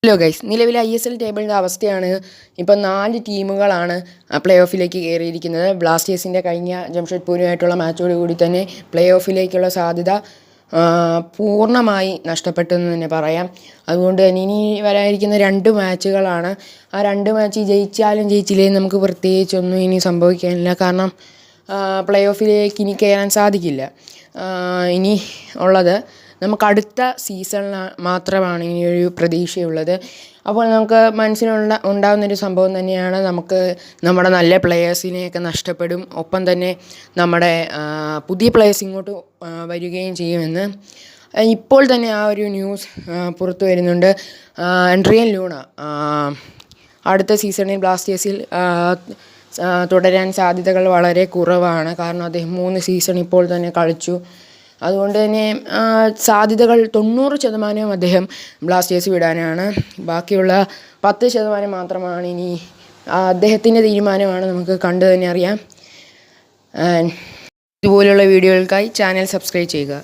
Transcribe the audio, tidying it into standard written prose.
Hello guys, നിലവിലെ ISL ടേബിളിൻ്റെ അവസ്ഥയാണ്. ഇപ്പം 4 ടീമുകളാണ് പ്ലേ ഓഫിലേക്ക് കയറിയിരിക്കുന്നത്. ബ്ലാസ്റ്റേഴ്സിൻ്റെ കഴിഞ്ഞ ജംഷഡ്പൂരുമായിട്ടുള്ള മാച്ചോടുകൂടി തന്നെ പ്ലേ ഓഫിലേക്കുള്ള സാധ്യത പൂർണ്ണമായി നഷ്ടപ്പെട്ടു എന്ന് തന്നെ പറയാം. അതുകൊണ്ട് തന്നെ ഇനി വരാനിരിക്കുന്ന 2 മാച്ചുകളാണ്. ആ 2 മാച്ച് ജയിച്ചാലും ജയിച്ചില്ലെങ്കിലും നമുക്ക് പ്രത്യേകിച്ചൊന്നും ഇനി സംഭവിക്കാനില്ല. കാരണം പ്ലേ ഓഫിലേക്ക് ഇനി കയറാൻ സാധിക്കില്ല. ഇനി ഉള്ളത് നമുക്ക് അടുത്ത സീസണിൽ മാത്രമാണ് ഇനിയൊരു പ്രതീക്ഷയുള്ളത്. അപ്പോൾ നമുക്ക് ഉണ്ടാകുന്നൊരു സംഭവം തന്നെയാണ്, നമുക്ക് നമ്മുടെ നല്ല പ്ലെയേഴ്സിനെയൊക്കെ നഷ്ടപ്പെടും. ഒപ്പം തന്നെ നമ്മുടെ പുതിയ പ്ലെയേഴ്സ് ഇങ്ങോട്ട് വരികയും ചെയ്യുമെന്ന് ഇപ്പോൾ തന്നെ ആ ഒരു ന്യൂസ് പുറത്തു വരുന്നുണ്ട്. ആൻഡ്രിയൻ ലൂണ അടുത്ത സീസണിൽ ബ്ലാസ്റ്റേഴ്സിൽ തുടരാൻ സാധ്യതകൾ വളരെ കുറവാണ്. കാരണം അദ്ദേഹം 3 സീസൺ ഇപ്പോൾ തന്നെ കളിച്ചു. അതുകൊണ്ട് തന്നെ സാധ്യതകൾ 90% അദ്ദേഹം ബ്ലാസ്റ്റേഴ്സ് വിടാനാണ്. ബാക്കിയുള്ള 10% മാത്രമാണ് ഇനി അദ്ദേഹത്തിൻ്റെ തീരുമാനമാണ്. നമുക്ക് കണ്ടു തന്നെ അറിയാം. ഇതുപോലുള്ള വീഡിയോകൾക്കായി ചാനൽ സബ്സ്ക്രൈബ് ചെയ്യുക.